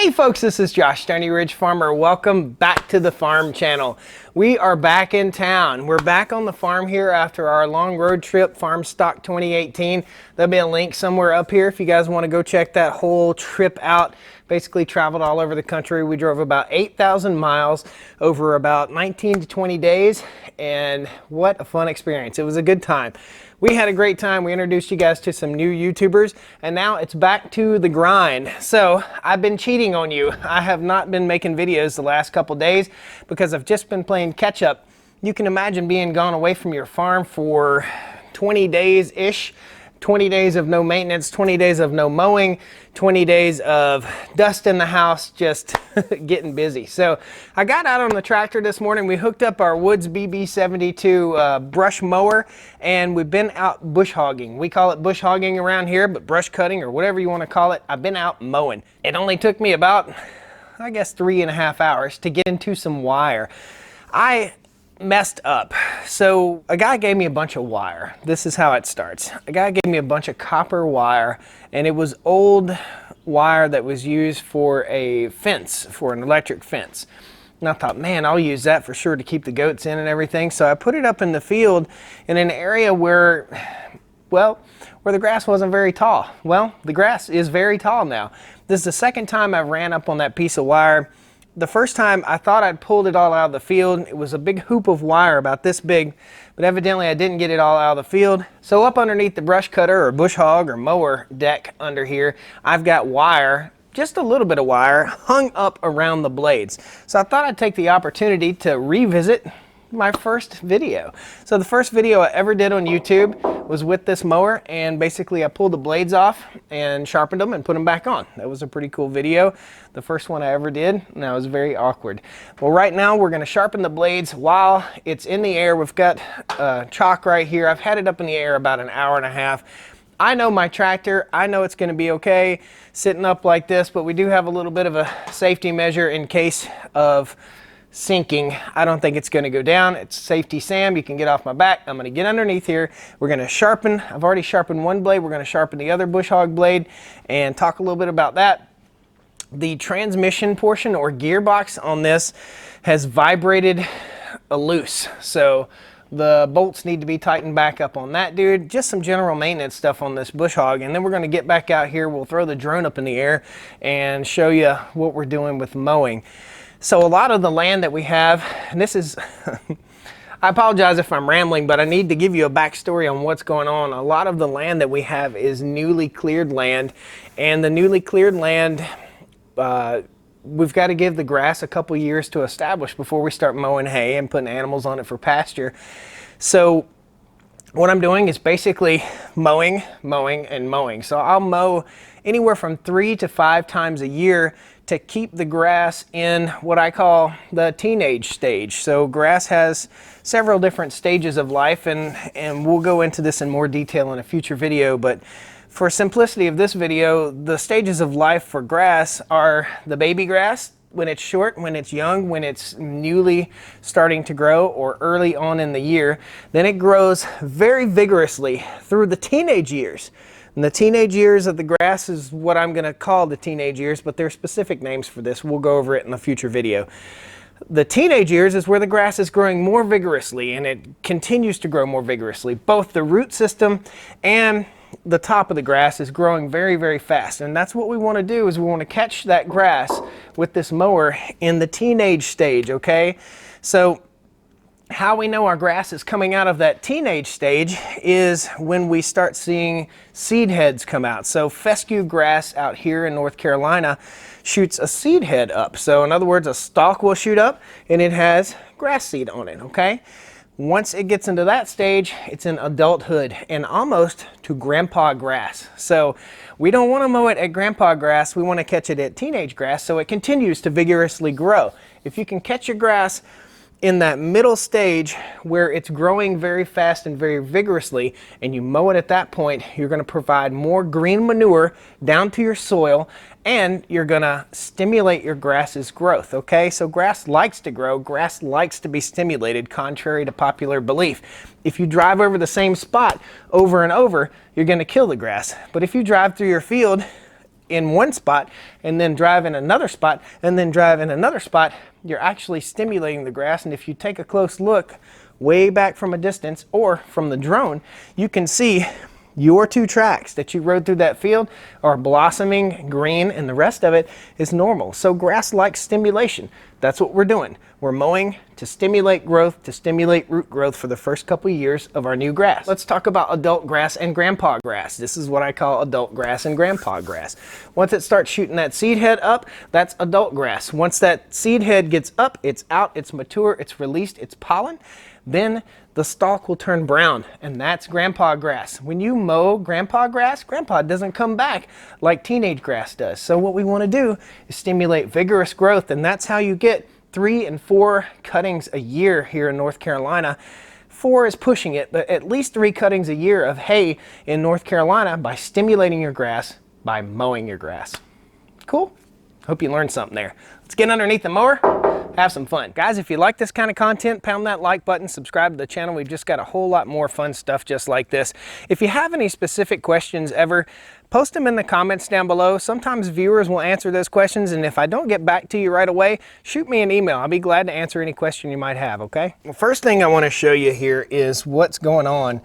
Hey folks, this is Josh, Stoney Ridge Farmer. Welcome back to the farm channel. We are back in town. We're back on the farm here after our long road trip, Farm Stock 2018. There'll be a link somewhere up here if you guys want to go check that whole trip out. Basically traveled all over the country. We drove about 8,000 miles over about 19 to 20 days, and what a fun experience. It was a good time. We had a great time. We introduced you guys to some new YouTubers, and now it's back to the grind. So I've been cheating on you. I have not been making videos the last couple days because I've just been playing catch up. You can imagine being gone away from your farm for 20 days-ish. 20 days of no maintenance, 20 days of no mowing, 20 days of dust in the house, just getting busy. So I got out on the tractor this morning. We hooked up our Woods BB72 brush mower, and we've been out bush hogging. We call it bush hogging around here, but brush cutting or whatever you want to call it. I've been out mowing. It only took me about, I guess, 3.5 hours to get into some wire. I messed up. So a guy gave me a bunch of wire. This is how it starts. A guy gave me a bunch of copper wire, and it was old wire that was used for a fence, for an electric fence. And I thought, man, I'll use that for sure to keep the goats in and everything. So I put it up in the field in an area where, well, where the grass wasn't very tall. Well, the grass is very tall now. This is the second time I ran up on that piece of wire. The first time I thought I'd pulled it all out of the field. It was a big hoop of wire about this big, but evidently I didn't get it all out of the field. So up underneath the brush cutter or bush hog or mower deck under here, I've got wire, just a little bit of wire, hung up around the blades. So I thought I'd take the opportunity to revisit my first video. So the first video I ever did on YouTube was with this mower, and basically I pulled the blades off and sharpened them and put them back on. That was a pretty cool video. The first one I ever did, and that was very awkward. Well, right now we're going to sharpen the blades while it's in the air. We've got chalk right here. I've had it up in the air about 1.5 hours. I know my tractor, I know it's going to be okay sitting up like this, but we do have a little bit of a safety measure in case of sinking. I don't think it's going to go down. It's safety Sam. You can get off my back. I'm going to get underneath here. We're going to sharpen. I've already sharpened one blade. We're going to sharpen the other bush hog blade and talk a little bit about that. The transmission portion or gearbox on this has vibrated loose. So the bolts need to be tightened back up on that, dude. Just some general maintenance stuff on this bush hog. And then we're going to get back out here. We'll throw the drone up in the air and show you what we're doing with mowing. So a lot of the land that we have, and this is, I apologize if I'm rambling, but I need to give you a backstory on what's going on. A lot of the land that we have is newly cleared land, and the newly cleared land, we've got to give the grass a couple years to establish before we start mowing hay and putting animals on it for pasture. So what I'm doing is basically mowing, and mowing. So I'll mow anywhere from 3 to 5 times a year to keep the grass in what I call the teenage stage. So grass has several different stages of life, and we'll go into this in more detail in a future video, but for simplicity of this video, the stages of life for grass are the baby grass, when it's short, when it's young, when it's newly starting to grow, or early on in the year. Then it grows very vigorously through the teenage years. And the teenage years of the grass is what I'm going to call the teenage years, but there are specific names for this. We'll go over it in a future video. The teenage years is where the grass is growing more vigorously, and it continues to grow more vigorously. Both the root system and the top of the grass is growing very, very fast. And that's what we want to do, is we want to catch that grass with this mower in the teenage stage, okay? So how we know our grass is coming out of that teenage stage is when we start seeing seed heads come out. So fescue grass out here in North Carolina shoots a seed head up. So in other words, a stalk will shoot up and it has grass seed on it, okay? Once it gets into that stage, it's in adulthood and almost to grandpa grass. So we don't want to mow it at grandpa grass. We want to catch it at teenage grass so it continues to vigorously grow. If you can catch your grass in that middle stage where it's growing very fast and very vigorously, and you mow it at that point, you're going to provide more green manure down to your soil, and you're going to stimulate your grass's growth, okay? So grass likes to grow, grass likes to be stimulated, contrary to popular belief. If you drive over the same spot over and over, you're going to kill the grass. But if you drive through your field in one spot and then drive in another spot and then drive in another spot, you're actually stimulating the grass. And if you take a close look way back from a distance or from the drone, you can see your 2 tracks that you rode through that field are blossoming green and the rest of it is normal. So grass likes stimulation. That's what we're doing. We're mowing to stimulate growth, to stimulate root growth for the first couple years of our new grass. Let's talk about adult grass and grandpa grass. This is what I call adult grass and grandpa grass. Once it starts shooting that seed head up, that's adult grass. Once that seed head gets up, it's out, it's mature, it's released, it's pollen, then the stalk will turn brown, and that's grandpa grass. When you mow grandpa grass, grandpa doesn't come back like teenage grass does. So what we want to do is stimulate vigorous growth, and that's how you get 3 and 4 cuttings a year here in North Carolina. 4 is pushing it, but at least 3 cuttings a year of hay in North Carolina by stimulating your grass, by mowing your grass. Cool? Hope you learned something there. Let's get underneath the mower, have some fun. Guys, if you like this kind of content, pound that like button, subscribe to the channel. We've just got a whole lot more fun stuff just like this. If you have any specific questions ever, post them in the comments down below. Sometimes viewers will answer those questions, and if I don't get back to you right away, shoot me an email. I'll be glad to answer any question you might have, okay? Well, first thing I want to show you here is what's going on.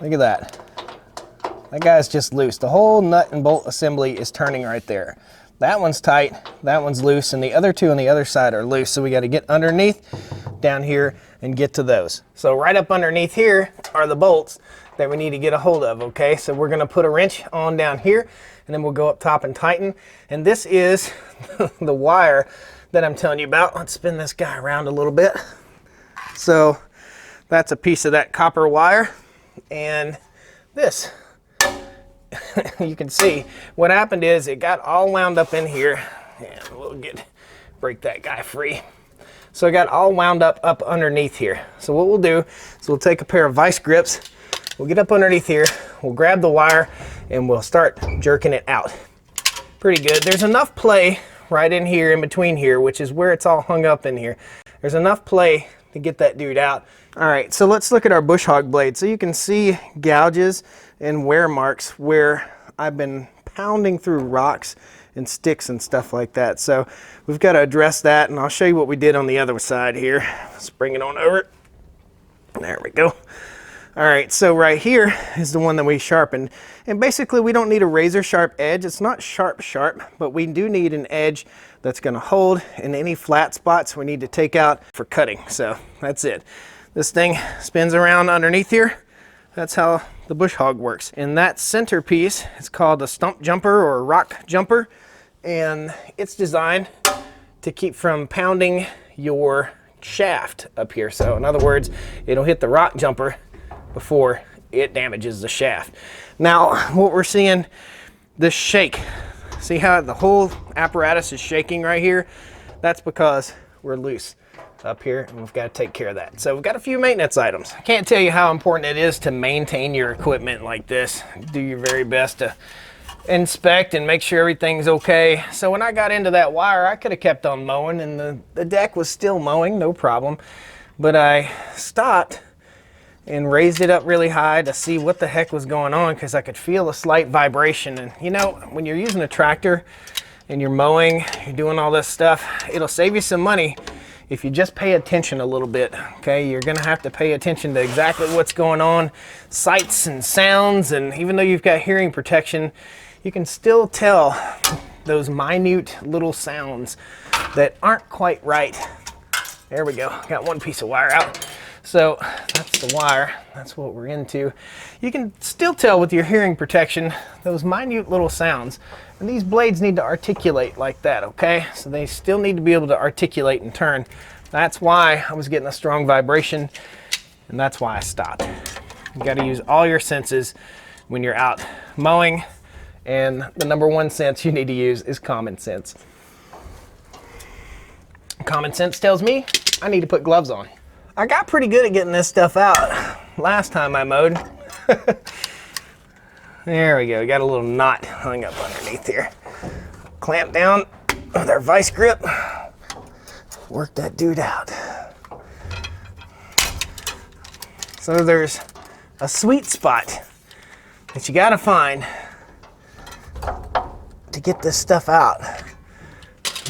Look at that. That guy's just loose. The whole nut and bolt assembly is turning right there. That one's tight, that one's loose, and the other 2 on the other side are loose. So we got to get underneath down here and get to those. So right up underneath here are the bolts that we need to get a hold of, okay? So we're going to put a wrench on down here, and then we'll go up top and tighten. And this is the wire that I'm telling you about. Let's spin this guy around a little bit. So that's a piece of that copper wire, and this. You can see what happened is it got all wound up in here, and we'll break that guy free. So it got all wound up underneath here. So what we'll do is we'll take a pair of vice grips, we'll get up underneath here, we'll grab the wire, and we'll start jerking it out. Pretty good. There's enough play right in here, in between here, which is where it's all hung up in here. There's enough play to get that dude out. All right, so let's look at our bush hog blade. So you can see gouges and wear marks where I've been pounding through rocks and sticks and stuff like that. So we've got to address that, and I'll show you what we did on the other side here. Let's bring it on over. There we go. All right, so right here is the one that we sharpened. And basically we don't need a razor sharp edge. It's not sharp, but we do need an edge that's gonna hold, and any flat spots we need to take out for cutting. So that's it. This thing spins around underneath here. That's how the bush hog works. And that center piece is called a stump jumper or a rock jumper. And it's designed to keep from pounding your shaft up here. So in other words, it'll hit the rock jumper before it damages the shaft. Now, what we're seeing, this shake. See how the whole apparatus is shaking right here? That's because we're loose up here, and we've got to take care of that. So we've got a few maintenance items. I can't tell you how important it is to maintain your equipment like this. Do your very best to inspect and make sure everything's okay. So when I got into that wire, I could have kept on mowing, and the deck was still mowing, no problem. But I stopped and raised it up really high to see what the heck was going on, because I could feel a slight vibration. And you know, when you're using a tractor and you're mowing, you're doing all this stuff, it'll save you some money if you just pay attention a little bit, okay? You're gonna have to pay attention to exactly what's going on, sights and sounds, and even though you've got hearing protection, you can still tell those minute little sounds that aren't quite right. There we go, got one piece of wire out. So that's the wire, that's what we're into. You can still tell with your hearing protection those minute little sounds. And these blades need to articulate like that, okay? So they still need to be able to articulate and turn. That's why I was getting a strong vibration, and that's why I stopped. You gotta use all your senses when you're out mowing, and the number one sense you need to use is common sense. Common sense tells me I need to put gloves on. I got pretty good at getting this stuff out last time I mowed. There we go, we got a little knot hung up underneath here. Clamp down with our vice grip, work that dude out. So there's a sweet spot that you gotta find to get this stuff out.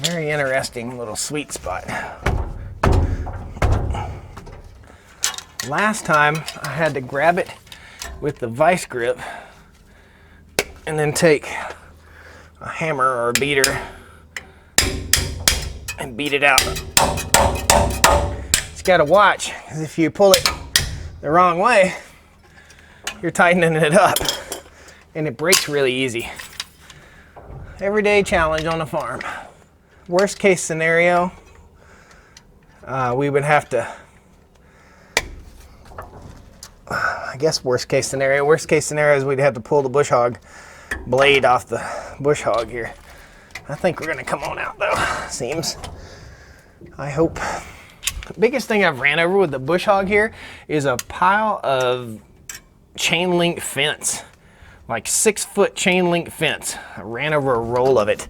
Very interesting little sweet spot. Last time I had to grab it with the vice grip and then take a hammer or a beater and beat it out. Just gotta watch, because if you pull it the wrong way, you're tightening it up and it breaks really easy. Everyday challenge on the farm. Worst case scenario, we would have to, I guess worst case scenario is we'd have to pull the bush hog blade off the bush hog here. I think we're gonna come on out though, seems. I hope. The biggest thing I've ran over with the bush hog here is a pile of chain link fence, like 6-foot chain link fence. I ran over a roll of it.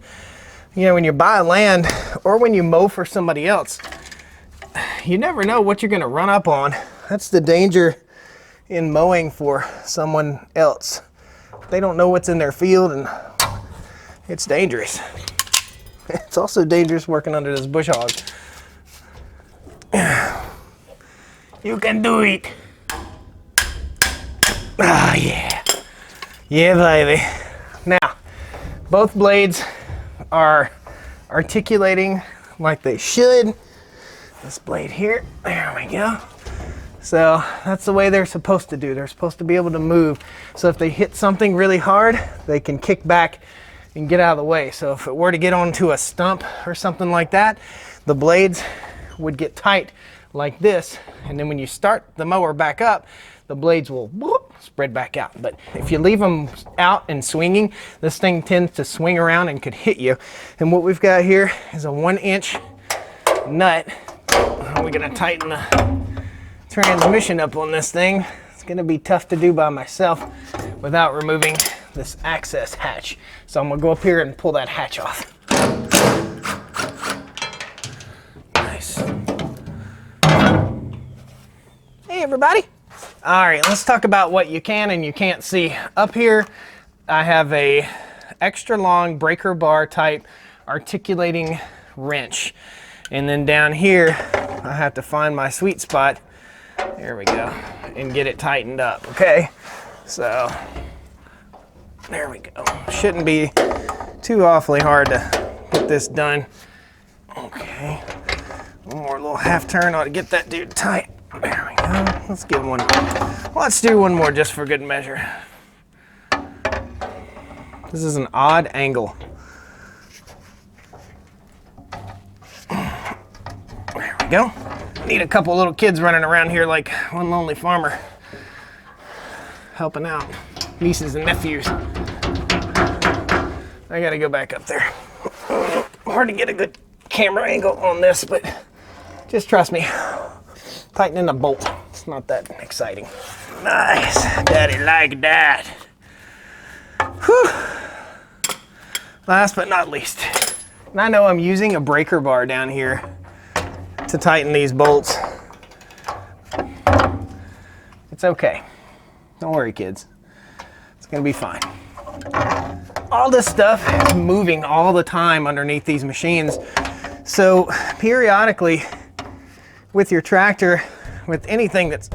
You know, when you buy land or when you mow for somebody else, you never know what you're gonna run up on. That's the danger in mowing for someone else. They don't know what's in their field, and it's dangerous. It's also dangerous working under this bush hog. You can do it. Ah, yeah. Yeah, baby. Now, both blades are articulating like they should. This blade here, there we go. So that's the way they're supposed to do. They're supposed to be able to move. So if they hit something really hard, they can kick back and get out of the way. So if it were to get onto a stump or something like that, the blades would get tight like this. And then when you start the mower back up, the blades will whoop, spread back out. But if you leave them out and swinging, this thing tends to swing around and could hit you. And what we've got here is a 1-inch nut. We're gonna tighten the transmission up on this thing. It's gonna be tough to do by myself without removing this access hatch. So I'm gonna go up here and pull that hatch off. Nice. Hey everybody. All right, let's talk about what you can and you can't see. Up here, I have a extra long breaker bar type articulating wrench. And then down here, I have to find my sweet spot. There we go, and get it tightened up, okay? So, there we go. Shouldn't be too awfully hard to get this done. Okay, one more little half turn ought to get that dude tight. There we go, let's give one. Let's do one more just for good measure. This is an odd angle. There we go. Need a couple little kids running around here like one lonely farmer, helping out nieces and nephews. I gotta go back up there. Hard to get a good camera angle on this, but just trust me. Tightening a bolt, it's not that exciting. Nice, daddy like that. Whew. Last but not least, and I know I'm using a breaker bar down here to tighten these bolts. It's okay. Don't worry, kids. It's gonna be fine. All this stuff is moving all the time underneath these machines. So periodically with your tractor, with anything that's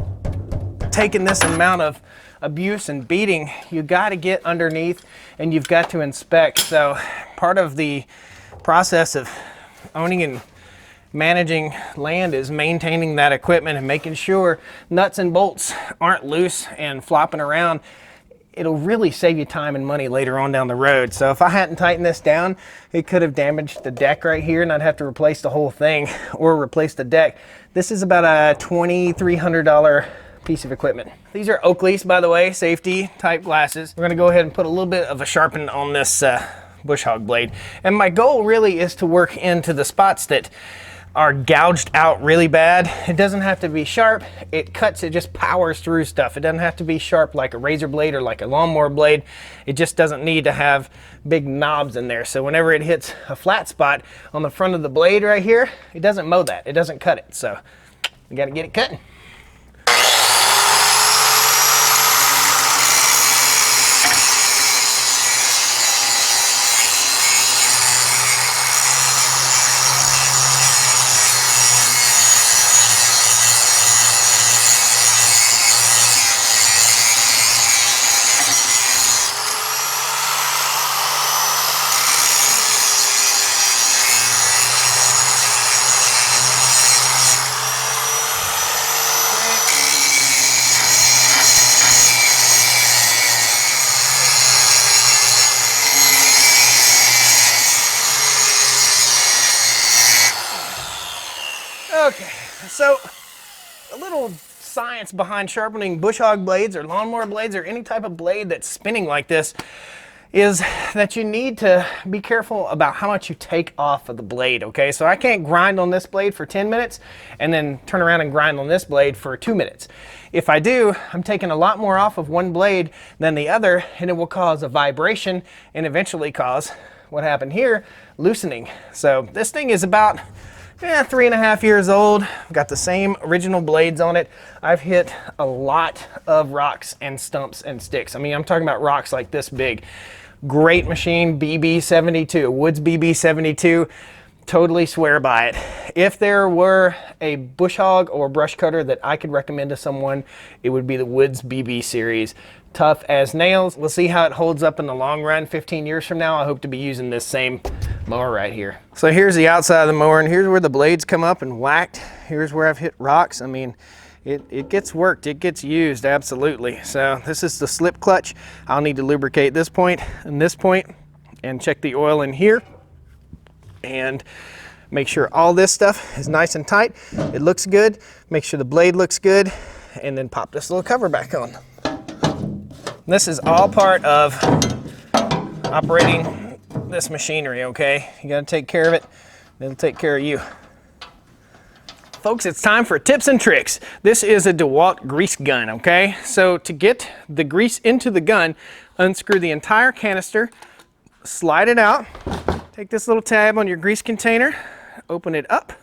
taken this amount of abuse and beating, you gotta get underneath and you've got to inspect. So part of the process of owning and managing land is maintaining that equipment and making sure nuts and bolts aren't loose and flopping around. It'll really save you time and money later on down the road. So if I hadn't tightened this down, it could have damaged the deck right here and I'd have to replace the whole thing or replace the deck. This is about a $2,300 piece of equipment. These are Oakley's, by the way, safety type glasses. We're gonna go ahead and put a little bit of a sharpen on this bush hog blade. And my goal really is to work into the spots that are gouged out really bad. It doesn't have to be sharp. It cuts, it just powers through stuff. It doesn't have to be sharp like a razor blade or like a lawnmower blade. It just doesn't need to have big knobs in there. So whenever it hits a flat spot on the front of the blade right here, it doesn't mow that. It doesn't cut it. So we gotta get it cutting. So a little science behind sharpening bush hog blades or lawnmower blades or any type of blade that's spinning like this is that you need to be careful about how much you take off of the blade, okay? So I can't grind on this blade for 10 minutes and then turn around and grind on this blade for 2 minutes. If I do, I'm taking a lot more off of one blade than the other, and it will cause a vibration and eventually cause what happened here, loosening. So this thing is about 3.5 years old. I've got the same original blades on it. I've hit a lot of rocks and stumps and sticks. I mean, I'm talking about rocks like this big. Great machine, BB72, Woods BB72. Totally swear by it. If there were a bush hog or brush cutter that I could recommend to someone, it would be the Woods BB series. Tough as nails. We'll see how it holds up in the long run. 15 years from now, I hope to be using this same mower right here. So here's the outside of the mower, and here's where the blades come up and whacked. Here's where I've hit rocks. I mean, it gets worked, it gets used, absolutely. So this is the slip clutch. I'll need to lubricate this point and check the oil in here and make sure all this stuff is nice and tight. It looks good. Make sure the blade looks good, and then pop this little cover back on. This is all part of operating this machinery, okay? You gotta take care of it, it'll take care of you. Folks, it's time for tips and tricks. This is a DeWalt grease gun, okay? So to get the grease into the gun, unscrew the entire canister, slide it out, take this little tab on your grease container, open it up,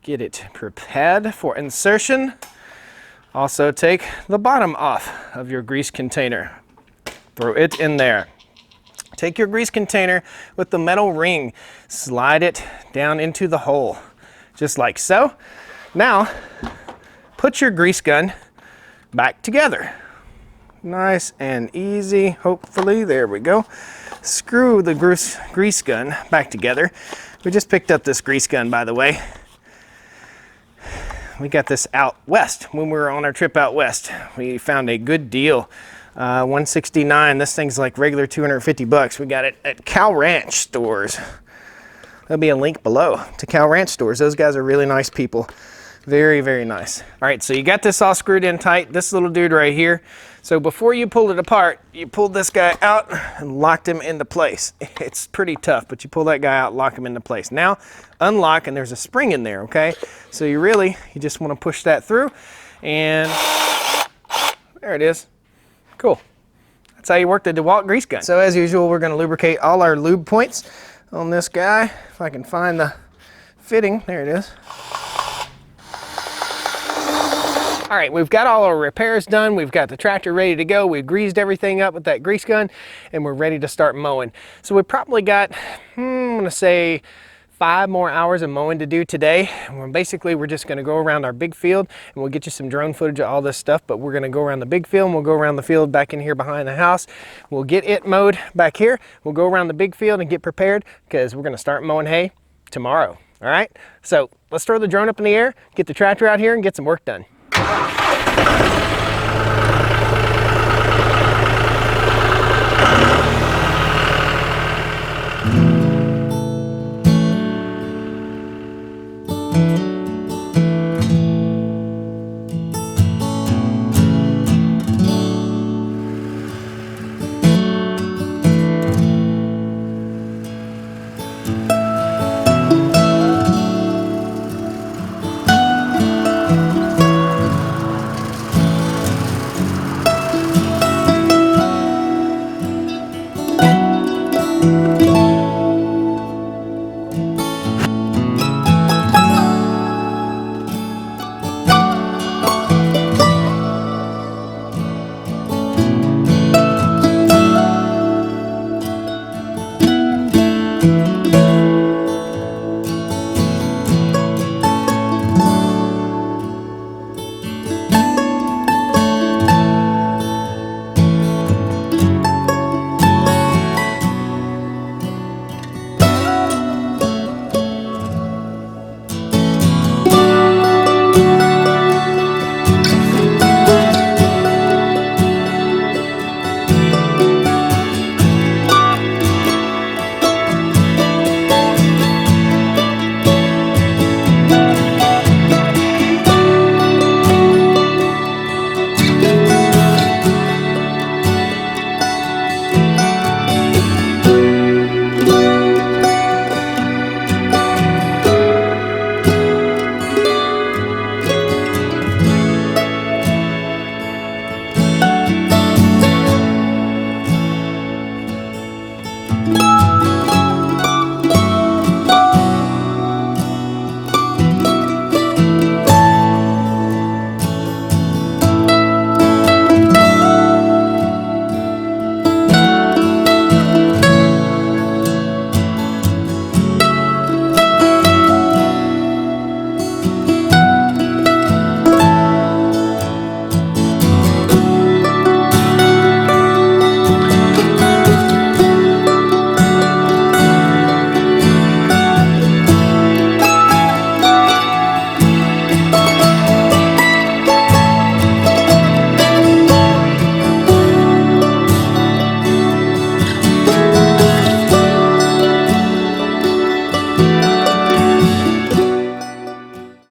get it prepared for insertion. Also take the bottom off of your grease container, throw it in there. Take your grease container with the metal ring, slide it down into the hole, just like so. Now, put your grease gun back together. Nice and easy, hopefully, there we go. Screw the grease gun back together. We just picked up this grease gun, by the way. We got this out west when we were on our trip out west. We found a good deal. $169. This thing's like regular 250 bucks. We got it at Cal Ranch stores. There'll be a link below to Cal Ranch stores. Those guys are really nice people. Very, very nice. All right, so you got this all screwed in tight, this little dude right here. So before you pull it apart, you pulled this guy out and locked him into place. It's pretty tough, but you pull that guy out, lock him into place. Now, unlock, and there's a spring in there, okay? So you just want to push that through, and there it is. Cool. That's how you work the DeWalt grease gun. So as usual, we're going to lubricate all our lube points on this guy. If I can find the fitting, there it is. All right, we've got all our repairs done. We've got the tractor ready to go. We've greased everything up with that grease gun, and we're ready to start mowing. So we probably got, I'm gonna say 5 more hours of mowing to do today. And we're just gonna go around our big field, and we'll get you some drone footage of all this stuff, but we're gonna go around the big field, and we'll go around the field back in here behind the house. We'll get it mowed back here. We'll go around the big field and get prepared, because we're gonna start mowing hay tomorrow, all right? So let's throw the drone up in the air, get the tractor out here, and get some work done.